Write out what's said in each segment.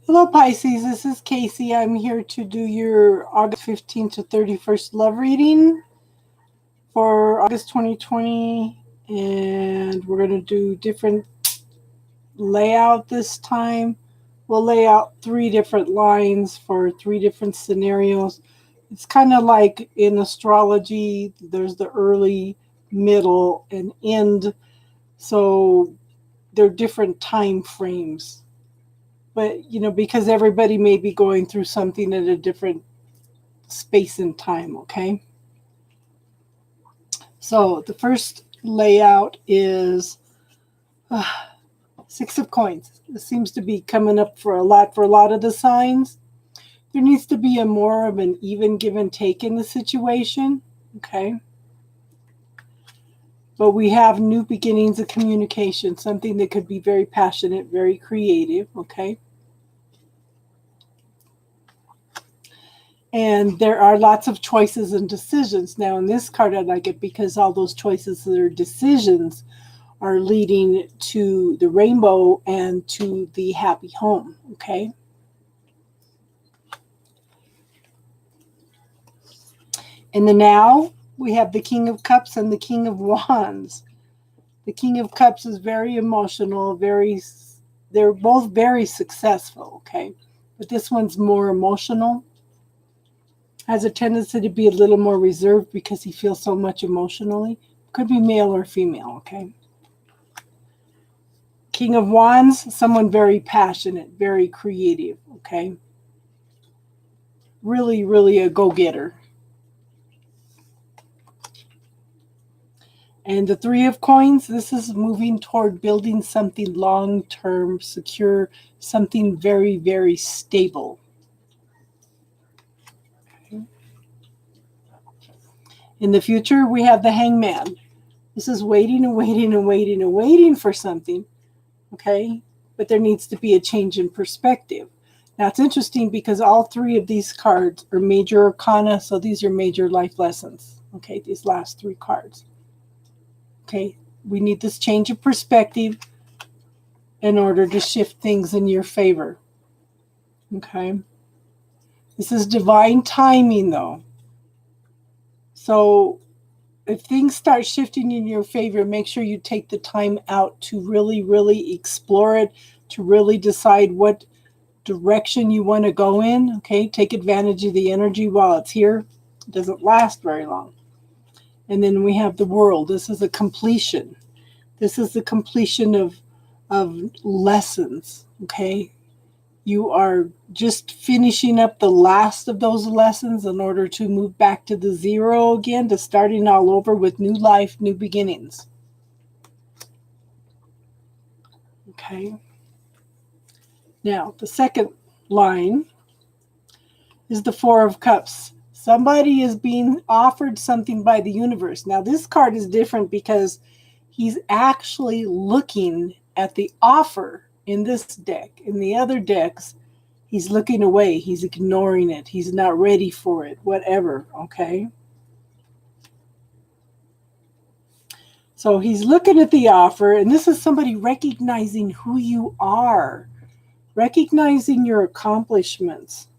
Hello, Pisces. This is Casey. I'm here to do your August 15th to 31st love reading for August 2020. And we're going to do different layout this time. We'll lay out 3 different lines for 3 different scenarios. It's kind of like in astrology, there's the early, middle, and end. So they're different time frames. But, because everybody may be going through something at a different space and time, okay? So the first layout is 6 of coins. This seems to be coming up for a lot of the signs. There needs to be a more of an even give and take in the situation, okay? But we have new beginnings of communication, something that could be very passionate, very creative, okay? And there are lots of choices and decisions. Now, in this card, I like it because all those choices that are decisions are leading to the rainbow and to the happy home, okay? In the now, we have the King of Cups and the King of Wands. The King of Cups is very emotional, they're both very successful, okay? But this one's more emotional, has a tendency to be a little more reserved because he feels so much emotionally. Could be male or female, okay? King of Wands, someone very passionate, very creative, okay? Really, really a go-getter. And the Three of Coins, this is moving toward building something long-term, secure, something very, very stable. Okay. In the future, we have the Hangman. This is waiting and waiting and waiting and waiting for something, okay? But there needs to be a change in perspective. Now, it's interesting because all 3 of these cards are major arcana, so these are major life lessons, okay, these last 3 cards. Okay, we need this change of perspective in order to shift things in your favor. Okay, this is divine timing, though. So if things start shifting in your favor, make sure you take the time out to really, really explore it, to really decide what direction you want to go in. Okay, take advantage of the energy while it's here. It doesn't last very long. And then we have the World. This is a completion. This is the completion of lessons, okay? You are just finishing up the last of those lessons in order to move back to the zero again, to starting all over with new life, new beginnings. Okay? Now, the second line is the Four of Cups. Somebody is being offered something by the universe. Now, this card is different because he's actually looking at the offer in this deck. In the other decks, he's looking away. He's ignoring it. He's not ready for it, whatever, okay? So he's looking at the offer, and this is somebody recognizing who you are, recognizing your accomplishments.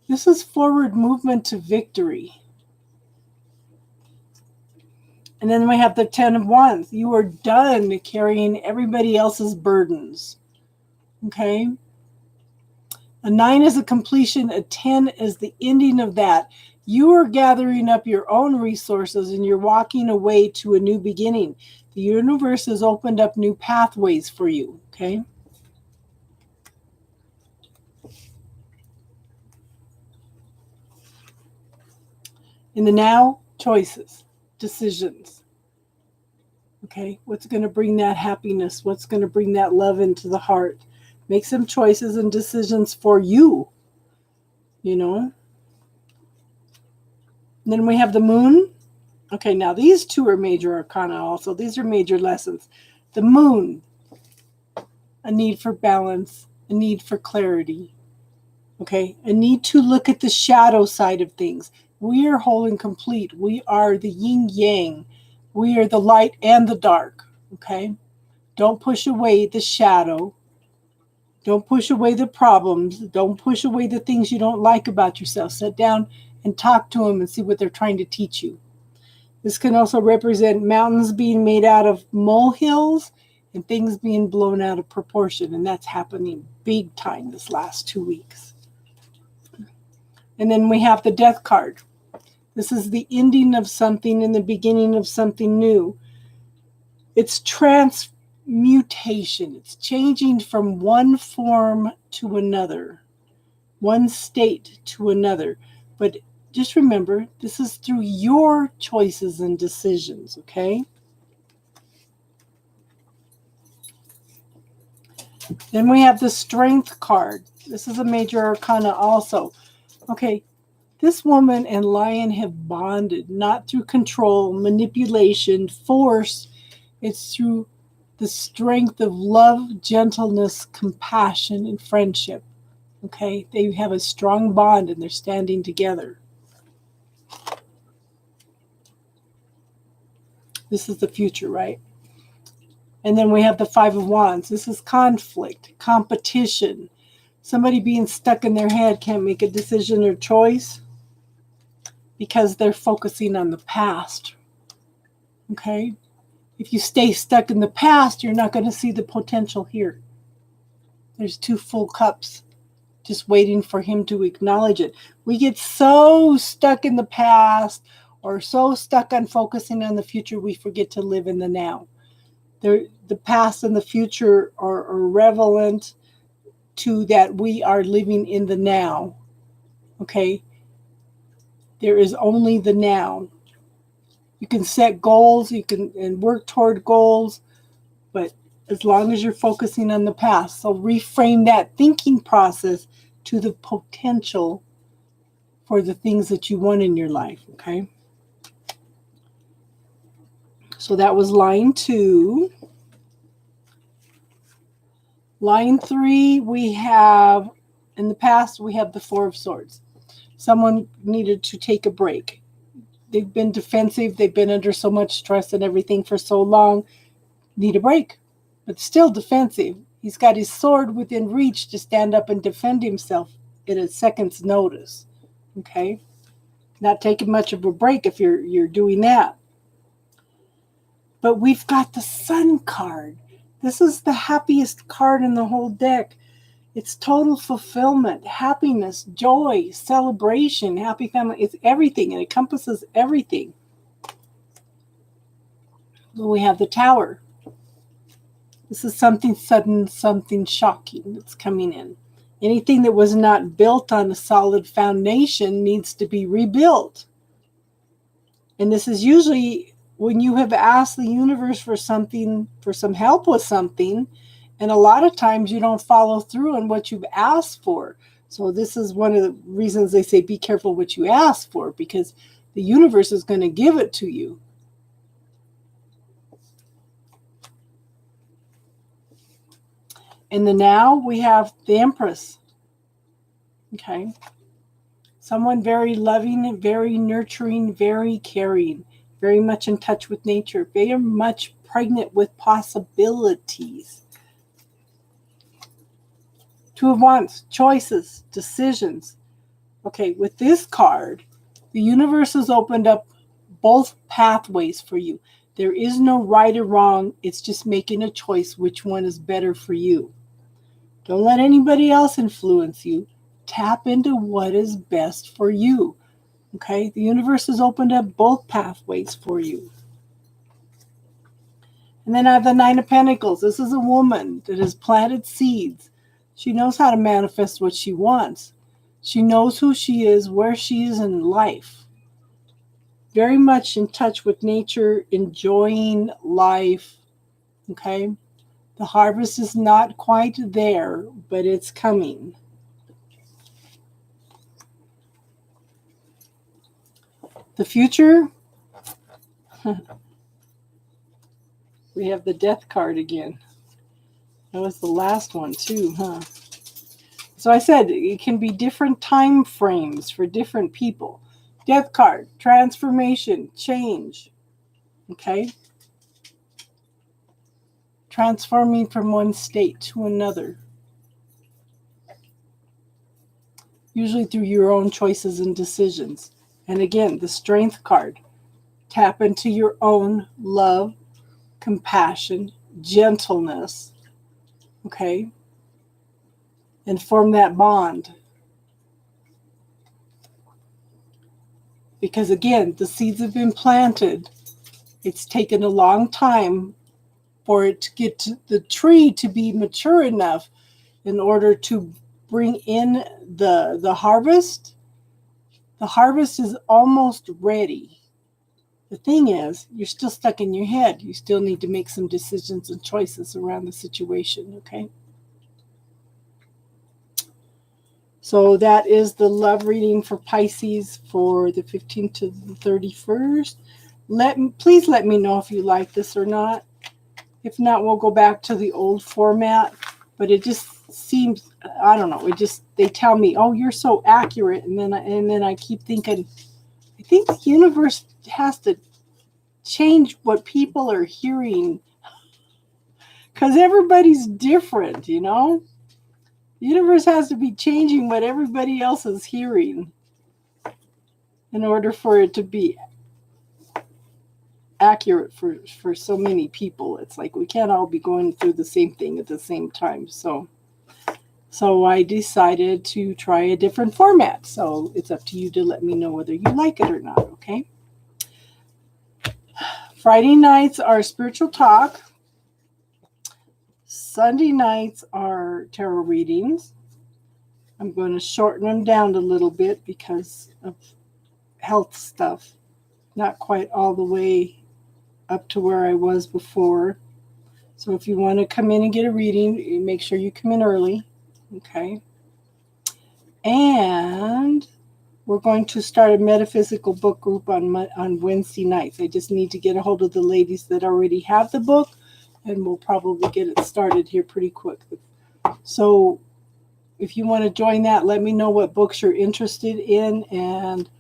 This is forward movement to victory. And then we have the 10 of Wands. You are done carrying everybody else's burdens. Okay? A 9 is a completion. A 10 is the ending of that. You are gathering up your own resources and you're walking away to a new beginning. The universe has opened up new pathways for you. Okay? In the now, choices, decisions. Okay? What's going to bring that happiness? What's going to bring that love into the heart? Make some choices and decisions for you. You know? And then we have the Moon. Okay, now these 2 are major arcana also. These are major lessons. The Moon, a need for balance, a need for clarity. Okay, a need to look at the shadow side of things. We are whole and complete. We are the yin yang. We are the light and the dark. Okay, don't push away the shadow. Don't push away the problems. Don't push away the things you don't like about yourself. Sit down and talk to them and see what they're trying to teach you. This can also represent mountains being made out of molehills and things being blown out of proportion. And that's happening big time this last 2 weeks. And then we have the Death card. This is the ending of something and the beginning of something new. It's transmutation. It's changing from one form to another, one state to another. But just remember, this is through your choices and decisions, okay? Then we have the Strength card. This is a major arcana also. Okay, this woman and lion have bonded, not through control, manipulation, force. It's through the strength of love, gentleness, compassion, and friendship. Okay, they have a strong bond and they're standing together. This is the future, right? And then we have the Five of Wands. This is conflict, competition. Somebody being stuck in their head can't make a decision or choice because they're focusing on the past. Okay? If you stay stuck in the past, you're not going to see the potential here. There's 2 full cups just waiting for him to acknowledge it. We get so stuck in the past or so stuck on focusing on the future, we forget to live in the now. The past and the future are irrelevant to that we are living in the now. Okay? There is only the now. You can set goals, you can and work toward goals, but as long as you're focusing on the past. So reframe that thinking process to the potential for the things that you want in your life, okay? So that was line 2. Line 3, we have, in the past, we have the Four of Swords. Someone needed to take a break. They've been defensive. They've been under so much stress and everything for so long. Need a break, but still defensive. He's got his sword within reach to stand up and defend himself at a second's notice. Okay? Not taking much of a break if you're doing that. But we've got the Sun card. This is the happiest card in the whole deck. It's total fulfillment, happiness, joy, celebration, happy family. It's everything. It encompasses everything. We have the Tower. This is something sudden, something shocking that's coming in. Anything that was not built on a solid foundation needs to be rebuilt. And this is usually when you have asked the universe for something, for some help with something, and a lot of times you don't follow through on what you've asked for. So this is one of the reasons they say be careful what you ask for, because the universe is going to give it to you. In the now, we have the Empress. Okay. Someone very loving, very nurturing, very caring, very much in touch with nature, very much pregnant with possibilities. Two of Wands, choices, decisions. Okay, with this card, the universe has opened up both pathways for you. There is no right or wrong. It's just making a choice which one is better for you. Don't let anybody else influence you. Tap into what is best for you. Okay, the universe has opened up both pathways for you. And then I have the Nine of Pentacles. This is a woman that has planted seeds. She knows how to manifest what she wants. She knows who she is, where she is in life. Very much in touch with nature, enjoying life. Okay? The harvest is not quite there, but it's coming. The future, we have the Death card again. That was the last one too, huh? So I said it can be different time frames for different people. Death card, transformation, change. Okay? Transforming from one state to another. usually through your own choices and decisions. And again, the Strength card. Tap into your own love, compassion, gentleness, okay? And form that bond. Because again, the seeds have been planted. It's taken a long time for it to get to the tree to be mature enough in order to bring in the harvest. The harvest is almost ready. The thing is, you're still stuck in your head. You still need to make some decisions and choices around the situation, okay? So that is the love reading for Pisces for the 15th to the 31st. Please let me know if you like this or not. If not, we'll go back to the old format. But it just seems, I don't know, they tell me, oh, you're so accurate. And then I keep thinking, I think the universe has to change what people are hearing. Because everybody's different, you know? The universe has to be changing what everybody else is hearing in order for it to be accurate for so many people. It's like we can't all be going through the same thing at the same time. So I decided to try a different format. So it's up to you to let me know whether you like it or not, okay? Friday nights are spiritual talk. Sunday nights are tarot readings. I'm going to shorten them down a little bit because of health stuff. Not quite all the way up to where I was before. So if you want to come in and get a reading, make sure you come in early. Okay. And we're going to start a metaphysical book group on Wednesday nights. I just need to get a hold of the ladies that already have the book, and we'll probably get it started here pretty quick. So if you want to join that, let me know what books you're interested in, and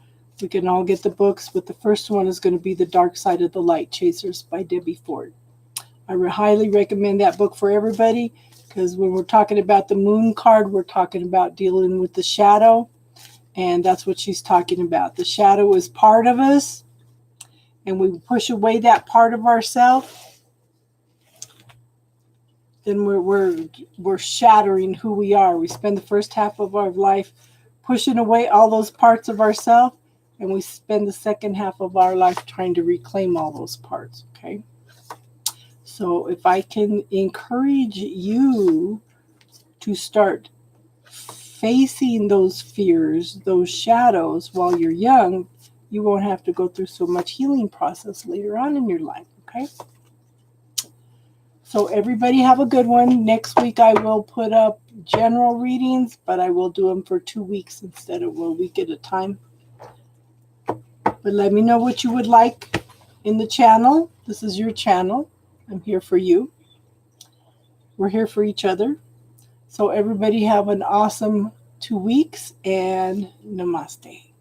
we can all get the books. But the first one is going to be The Dark Side of the Light Chasers by Debbie Ford. I highly recommend that book for everybody, because when we're talking about the moon card, we're talking about dealing with the shadow, and that's what she's talking about. The shadow is part of us, and we push away that part of ourselves, then we're shattering who we are. We spend the first half of our life pushing away all those parts of ourselves, and we spend the second half of our life trying to reclaim all those parts, okay? So if I can encourage you to start facing those fears, those shadows while you're young, you won't have to go through so much healing process later on in your life, okay? So everybody have a good one. Next week I will put up general readings, but I will do them for 2 weeks instead of a week at a time. But let me know what you would like in the channel. This is your channel. I'm here for you. We're here for each other. So everybody have an awesome 2 weeks, and namaste.